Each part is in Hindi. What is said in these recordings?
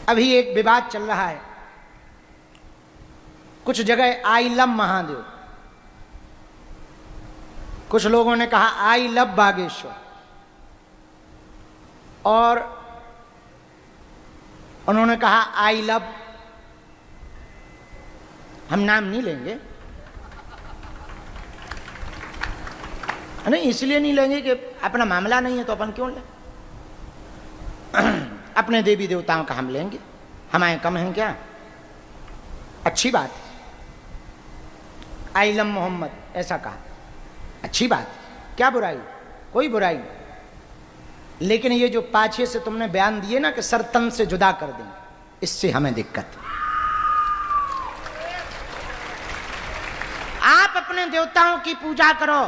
अभी एक विवाद चल रहा है, कुछ जगह आई लव महादेव, कुछ लोगों ने कहा आई लव बागेश्वर, और उन्होंने कहा आई लव, हम नाम नहीं लेंगे, नहीं इसलिए नहीं लेंगे कि अपना मामला नहीं है तो अपन क्यों लें। अपने देवी देवताओं का हम लेंगे, हमारे कम हैं क्या? अच्छी बात, आई लव मोहम्मद ऐसा कहा, अच्छी बात, क्या बुराई, कोई बुराई नहीं। लेकिन ये जो पाछे से तुमने बयान दिए ना कि सर तन से जुदा कर दें, इससे हमें दिक्कत है। आप अपने देवताओं की पूजा करो,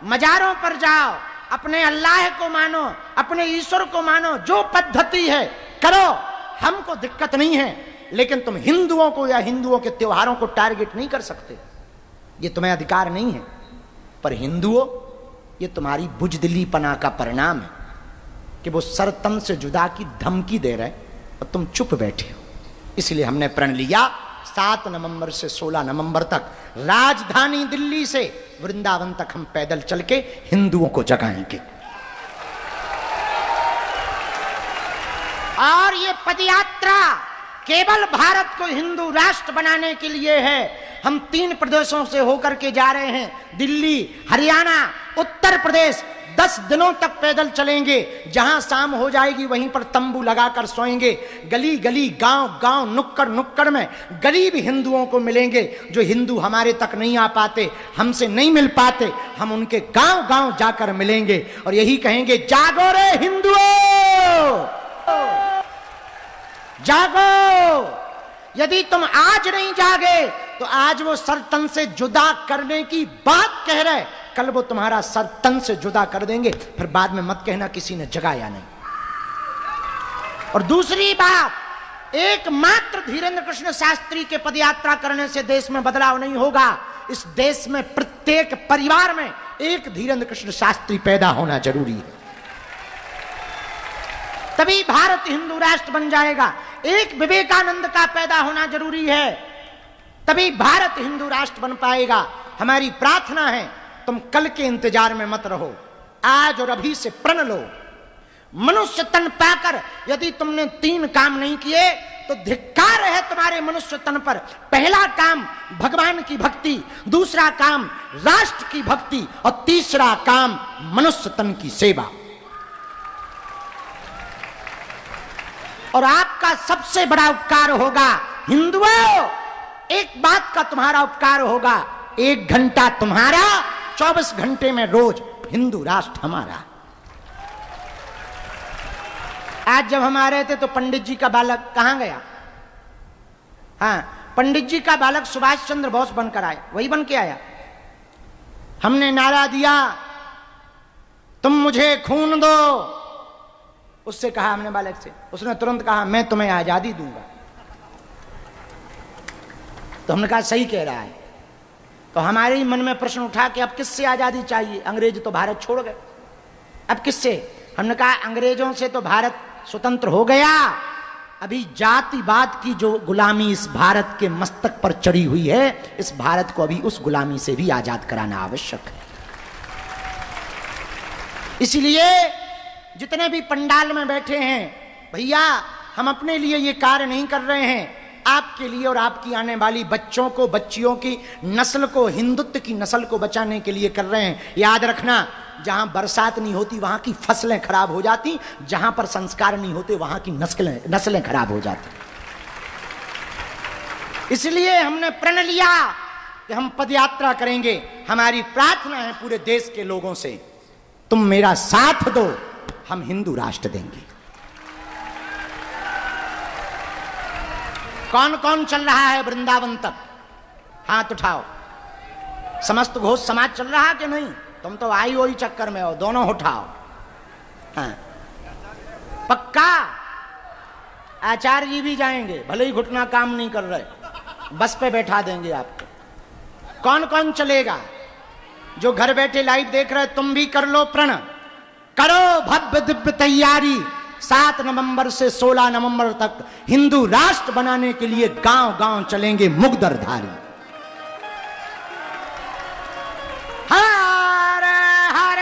मजारों पर जाओ, अपने अल्लाह को मानो, अपने ईश्वर को मानो, जो पद्धति है करो, हमको दिक्कत नहीं है। लेकिन तुम हिंदुओं को या हिंदुओं के त्योहारों को टारगेट नहीं कर सकते, ये तुम्हें अधिकार नहीं है। पर हिंदुओं, ये तुम्हारी बुजदिलीपना का परिणाम है कि वो सर तन से जुदा की धमकी दे रहे और तुम चुप बैठे हो। इसलिए हमने प्रण लिया 7 नवंबर से 16 नवंबर तक राजधानी दिल्ली से वृंदावन तक हम पैदल चल के हिंदुओं को जगाएंगे। और ये पदयात्रा केवल भारत को हिंदू राष्ट्र बनाने के लिए है। हम 3 प्रदेशों से होकर के जा रहे हैं, दिल्ली, हरियाणा, उत्तर प्रदेश। 10 दिनों तक पैदल चलेंगे, जहां शाम हो जाएगी वहीं पर तंबू लगाकर सोएंगे। गली गली, गांव गांव, नुक्कड़ नुक्कड़ में गरीब हिंदुओं को मिलेंगे जो हिंदू हमारे तक नहीं आ पाते, हमसे नहीं मिल पाते। हम उनके गांव गांव जाकर मिलेंगे और यही कहेंगे, जागो रे हिंदुओं, जागो। यदि तुम आज नहीं जागे तो आज वो सर तन से जुदा करने की बात कह रहे, कल वो तुम्हारा सर तन से जुदा कर देंगे। फिर बाद में मत कहना किसी ने जगाया नहीं। और दूसरी बात, एकमात्र धीरेन्द्र कृष्ण शास्त्री के पदयात्रा करने से देश में बदलाव नहीं होगा। इस देश में प्रत्येक परिवार में एक धीरेन्द्र कृष्ण शास्त्री पैदा होना जरूरी है, तभी भारत हिंदू राष्ट्र बन जाएगा। एक विवेकानंद का पैदा होना जरूरी है, तभी भारत हिंदू राष्ट्र बन पाएगा। हमारी प्रार्थना है, तुम कल के इंतजार में मत रहो, आज और अभी से प्रण लो। मनुष्य तन पाकर यदि तुमने 3 काम नहीं किए तो धिक्कार है तुम्हारे मनुष्य तन पर। पहला काम भगवान की भक्ति, दूसरा काम राष्ट्र की भक्ति, और तीसरा काम मनुष्य तन की सेवा। और आपका सबसे बड़ा उपकार होगा हिंदुओं, एक बात का तुम्हारा उपकार होगा, 1 घंटा तुम्हारा, 24 घंटे में रोज हिंदू राष्ट्र हमारा। आज जब हम आ रहे थे तो पंडित जी का बालक कहां गया? हाँ, पंडित जी का बालक सुभाष चंद्र बोस बनकर आया, वही बन के आया। हमने नारा दिया, तुम मुझे खून दो। उससे कहा हमने बालक से, उसने तुरंत कहा मैं तुम्हें आजादी दूंगा। तो हमने कहा सही कह रहा है। तो हमारे ही मन में प्रश्न उठा कि अब किससे आजादी चाहिए? अंग्रेज तो भारत छोड़ गए, अब किससे? हमने कहा अंग्रेजों से तो भारत स्वतंत्र हो गया, अभी जातिवाद की जो गुलामी इस भारत के मस्तक पर चढ़ी हुई है, इस भारत को अभी उस गुलामी से भी आजाद कराना आवश्यक है। इसलिए जितने भी पंडाल में बैठे हैं भैया, हम अपने लिए ये कार्य नहीं कर रहे हैं, आपके लिए और आपकी आने वाली बच्चों को, बच्चियों की नस्ल को, हिंदुत्व की नस्ल को बचाने के लिए कर रहे हैं। याद रखना, जहां बरसात नहीं होती वहां की फसलें खराब हो जाती, जहां पर संस्कार नहीं होते वहां की नस्लें खराब हो जाती। इसलिए हमने प्रण लिया कि हम पदयात्रा करेंगे। हमारी प्रार्थना है पूरे देश के लोगों से, तुम मेरा साथ दो, हम हिंदू राष्ट्र देंगे। कौन कौन चल रहा है वृंदावन तक? हाथ उठाओ। समस्त घोष समाज चल रहा कि नहीं? तुम तो आई वही चक्कर में हो, दोनों उठाओ। हाँ, पक्का? आचार्य जी भी जाएंगे, भले ही घुटना काम नहीं कर रहे, बस पे बैठा देंगे आपको। कौन कौन चलेगा? जो घर बैठे लाइव देख रहे, तुम भी कर लो प्रण, करो भव्य दिव्य तैयारी। 7 नवंबर से 16 नवंबर तक हिंदू राष्ट्र बनाने के लिए गांव-गांव चलेंगे मुगदरधारी। हर हर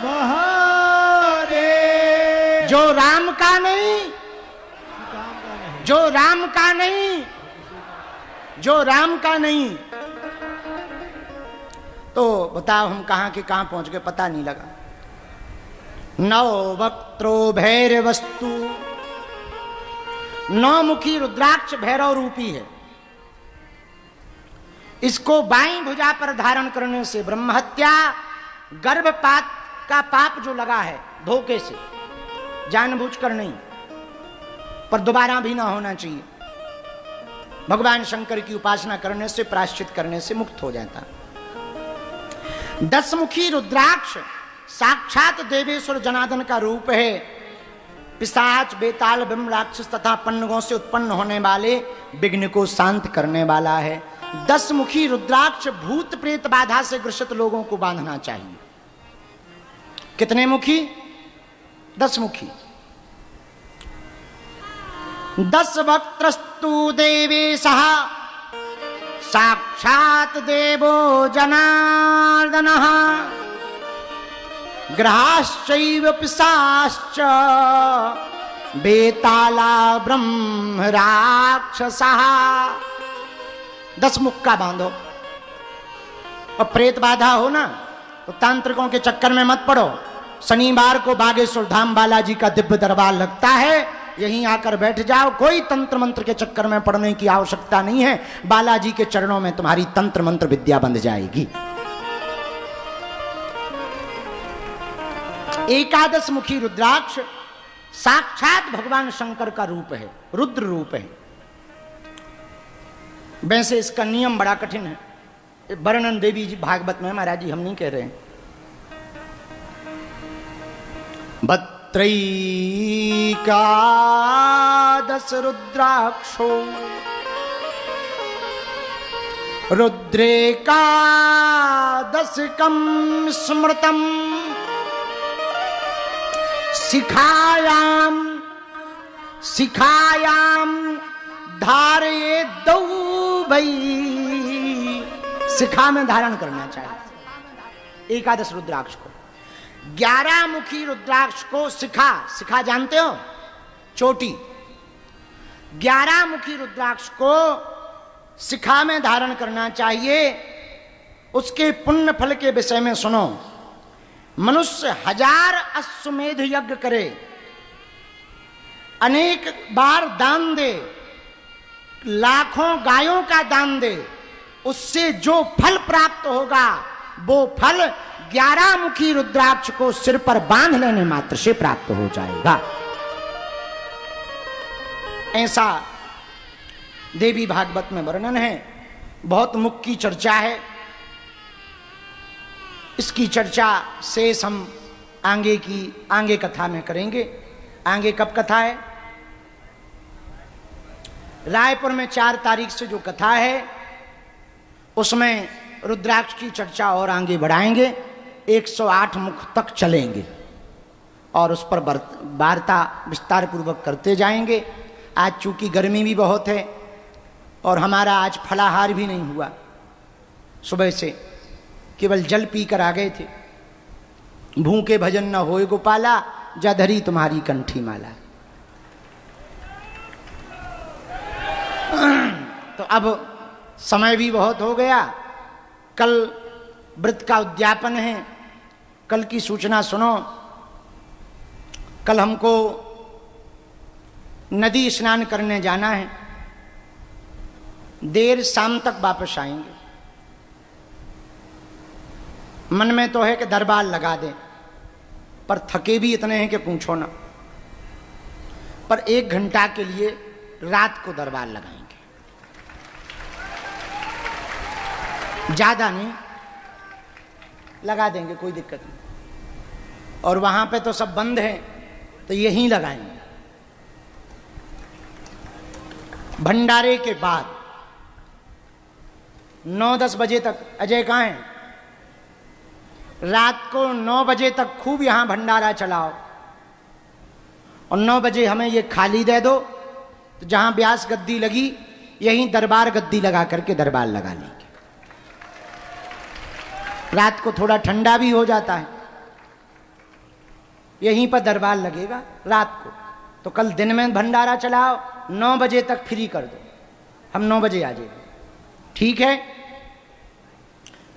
महादेव। जो राम का नहीं, जो राम का नहीं, जो राम का नहीं, तो बताओ हम कहां के कहां पहुंच गए, पता नहीं लगा। नौ वक्त्रो भैरवस्तु, नौमुखी रुद्राक्ष भैरव रूपी है। इसको बाईं भुजा पर धारण करने से ब्रह्महत्या, गर्भपात का पाप जो लगा है धोखे से, जानबूझकर नहीं, पर दोबारा भी ना होना चाहिए, भगवान शंकर की उपासना करने से, प्रायश्चित करने से मुक्त हो जाता। 10 मुखी रुद्राक्ष साक्षात देवेश्वर जनार्दन का रूप है। पिशाच, बेताल, बिम्ब, राक्षस तथा पन्नगों से उत्पन्न होने वाले विघ्न को शांत करने वाला है। 10 मुखी रुद्राक्ष भूत प्रेत बाधा से ग्रसित लोगों को बांधना चाहिए। कितने मुखी? 10 मुखी। 10 वक्त्रस्तु देवेशः साक्षात देवो जनार्दनः ग्रहाश्चैव पिशाश्च बेताला ब्रह्म राक्षसः। 10 मुख का बांधो। और प्रेत बाधा हो ना तो तांत्रिकों के चक्कर में मत पड़ो। शनिवार को बागेश्वर धाम बालाजी का दिव्य दरबार लगता है, यहीं आकर बैठ जाओ। कोई तंत्र मंत्र के चक्कर में पड़ने की आवश्यकता नहीं है। बालाजी के चरणों में तुम्हारी तंत्र मंत्र विद्या बंध जाएगी। 11 मुखी रुद्राक्ष साक्षात भगवान शंकर का रूप है, रुद्र रूप है। वैसे इसका नियम बड़ा कठिन है, वर्णन देवी जी भागवत में, महाराज जी हम नहीं कह रहे हैं। भद्रैकादश रुद्राक्षो रुद्रेकादशकं स्मृतम् शिखायां शिखायां धारये दौ भई। शिखा में धारण करना चाहिए 11 रुद्राक्ष को। 11 मुखी रुद्राक्ष को शिखा, शिखा जानते हो, चोटी। 11 मुखी रुद्राक्ष को शिखा में धारण करना चाहिए। उसके पुण्य फल के विषय में सुनो। मनुष्य 1000 अश्वमेध यज्ञ करे, अनेक बार दान दे, लाखों गायों का दान दे, उससे जो फल प्राप्त होगा वो फल 11 मुखी रुद्राक्ष को सिर पर बांध लेने मात्र से प्राप्त हो जाएगा। ऐसा देवी भागवत में वर्णन है। बहुत मुख की चर्चा है, इसकी चर्चा शेष हम आगे कथा में करेंगे। आगे कब कथा है? रायपुर में 4 तारीख से जो कथा है उसमें रुद्राक्ष की चर्चा और आगे बढ़ाएंगे। 108 मुख तक चलेंगे और उस पर वार्ता विस्तार पूर्वक करते जाएंगे। आज चूंकि गर्मी भी बहुत है और हमारा आज फलाहार भी नहीं हुआ, सुबह से केवल जल पीकर आ गए थे। भूखे भजन न होए गोपाला, जा धरी तुम्हारी कंठी माला। तो अब समय भी बहुत हो गया, कल व्रत का उद्यापन है। कल की सूचना सुनो। कल हमको नदी स्नान करने जाना है, देर शाम तक वापस आएंगे। मन में तो है कि दरबार लगा दें, पर थके भी इतने हैं कि पूछो ना। पर 1 घंटा के लिए रात को दरबार लगाएंगे, ज्यादा नहीं, लगा देंगे, कोई दिक्कत नहीं। और वहां पे तो सब बंद है, तो यहीं लगाएंगे। भंडारे के बाद 9-10 बजे तक, अजय कहाँ है? रात को 9 बजे तक खूब यहां भंडारा चलाओ और 9 बजे हमें ये खाली दे दो, तो जहां व्यास गद्दी लगी यहीं दरबार गद्दी लगा करके दरबार लगा लेंगे। रात को थोड़ा ठंडा भी हो जाता है, यहीं पर दरबार लगेगा रात को। तो कल दिन में भंडारा चलाओ, 9 बजे तक फ्री कर दो, हम 9 बजे आ जाएंगे, ठीक है?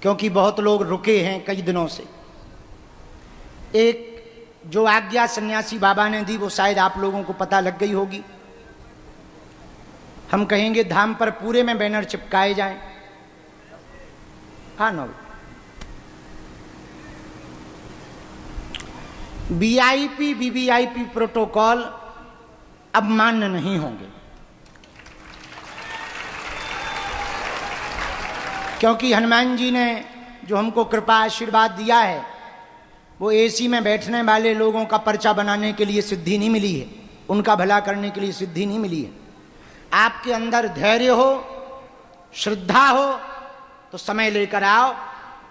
क्योंकि बहुत लोग रुके हैं कई दिनों से। एक जो आज्ञा सन्यासी बाबा ने दी वो शायद आप लोगों को पता लग गई होगी। हम कहेंगे धाम पर पूरे में बैनर चिपकाए जाएं। हाँ, 9 वीआईपी वीवीआईपी प्रोटोकॉल अब मान्य नहीं होंगे, क्योंकि हनुमान जी ने जो हमको कृपा आशीर्वाद दिया है वो एसी में बैठने वाले लोगों का पर्चा बनाने के लिए सिद्धि नहीं मिली है, उनका भला करने के लिए सिद्धि नहीं मिली है। आपके अंदर धैर्य हो, श्रद्धा हो तो समय लेकर आओ,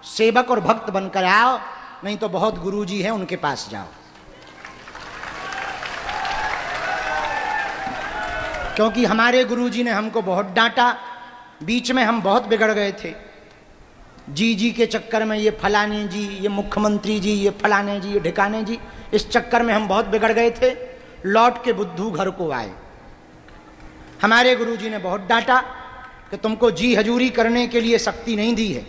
सेवक और भक्त बनकर आओ, नहीं तो बहुत गुरुजी हैं उनके पास जाओ। क्योंकि हमारे गुरुजी ने हमको बहुत डांटा, बीच में हम बहुत बिगड़ गए थे। जी के चक्कर में, ये फलाने जी, ये मुख्यमंत्री जी, ये फलाने जी, ये ढिकाने जी, इस चक्कर में हम बहुत बिगड़ गए थे। लौट के बुद्धू घर को आए। हमारे गुरुजी ने बहुत डांटा कि तुमको जी हजूरी करने के लिए शक्ति नहीं दी है,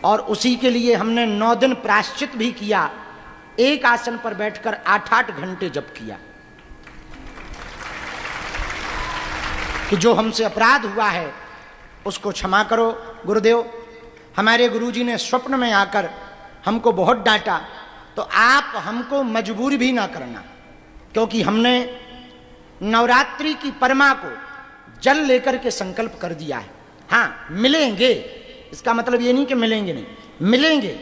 और उसी के लिए हमने 9 दिन प्रायश्चित भी किया। एक आसन पर बैठकर 8-8 घंटे जप किया कि जो हमसे अपराध हुआ है उसको क्षमा करो गुरुदेव। हमारे गुरुजी ने स्वप्न में आकर हमको बहुत डांटा, तो आप हमको मजबूर भी ना करना, क्योंकि हमने नवरात्रि की परमा को जल लेकर के संकल्प कर दिया है। हाँ, मिलेंगे, इसका मतलब ये नहीं कि मिलेंगे नहीं, मिलेंगे,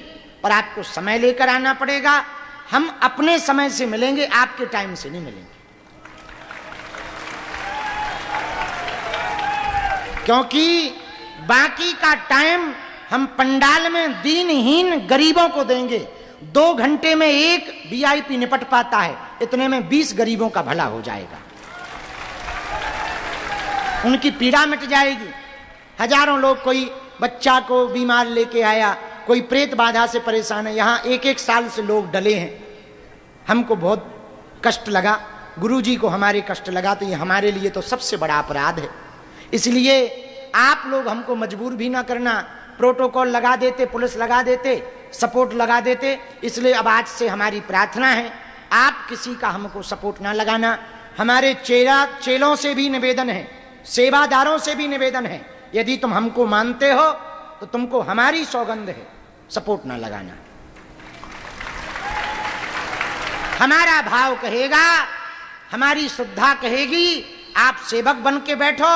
पर आपको समय लेकर आना पड़ेगा। हम अपने समय से मिलेंगे, आपके टाइम से नहीं मिलेंगे, क्योंकि बाकी का टाइम हम पंडाल में दीनहीन गरीबों को देंगे। 2 घंटे में एक वीआईपी निपट पाता है, इतने में 20 गरीबों का भला हो जाएगा, उनकी पीड़ा मिट जाएगी। हजारों लोग, कोई बच्चा को बीमार लेके आया, कोई प्रेत बाधा से परेशान है, यहाँ 1-1 साल से लोग डले हैं। हमको बहुत कष्ट लगा, गुरुजी को हमारे कष्ट लगा, तो ये हमारे लिए तो सबसे बड़ा अपराध है। इसलिए आप लोग हमको मजबूर भी ना करना। प्रोटोकॉल लगा देते, पुलिस लगा देते, सपोर्ट लगा देते। इसलिए अब आज से हमारी प्रार्थना है, आप किसी का हमको सपोर्ट ना लगाना। हमारे चेलों से भी निवेदन है, सेवादारों से भी निवेदन है, यदि तुम हमको मानते हो तो तुमको हमारी सौगंध है, सपोर्ट ना लगाना। हमारा भाव कहेगा, हमारी श्रद्धा कहेगी, आप सेवक बन के बैठो,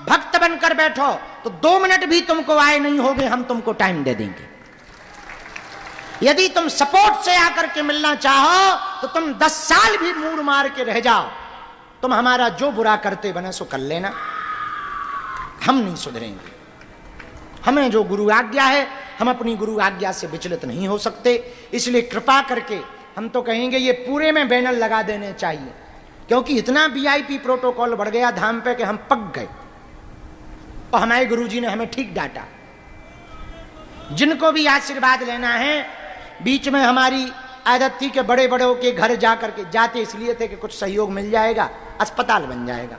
भक्त बनकर बैठो, तो 2 मिनट भी तुमको आए नहीं होगे, हम तुमको टाइम दे देंगे। यदि तुम सपोर्ट से आकर के मिलना चाहो तो तुम 10 साल भी मूड मार के रह जाओ, तुम हमारा जो बुरा करते बने सो कर लेना, हम नहीं सुधरेंगे। हमें जो गुरु आज्ञा है, हम अपनी गुरु आज्ञा से विचलित नहीं हो सकते। इसलिए कृपा करके हम तो कहेंगे ये पूरे में बैनर लगा देने चाहिए, क्योंकि इतना वीआईपी प्रोटोकॉल बढ़ गया धाम पे कि हम पक गए, और हमारे गुरुजी ने हमें ठीक डांटा। जिनको भी आशीर्वाद लेना है, बीच में हमारी आदत थी कि बड़े बड़ों के घर जा करके जाते इसलिए थे कि कुछ सहयोग मिल जाएगा, अस्पताल बन जाएगा।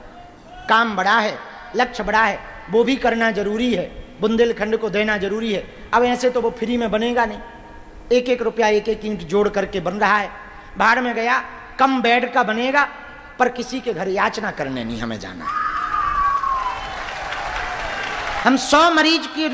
काम बड़ा है, लक्ष्य बड़ा है, वो भी करना जरूरी है, बुंदेलखंड को देना जरूरी है। अब ऐसे तो वो फ्री में बनेगा नहीं, 1-1 रुपया 1-1 ईंट जोड़ करके बन रहा है। बाहर में गया, कम बेड का बनेगा, पर किसी के घर याचना करने नहीं हमें जाना है। हम 100 मरीज की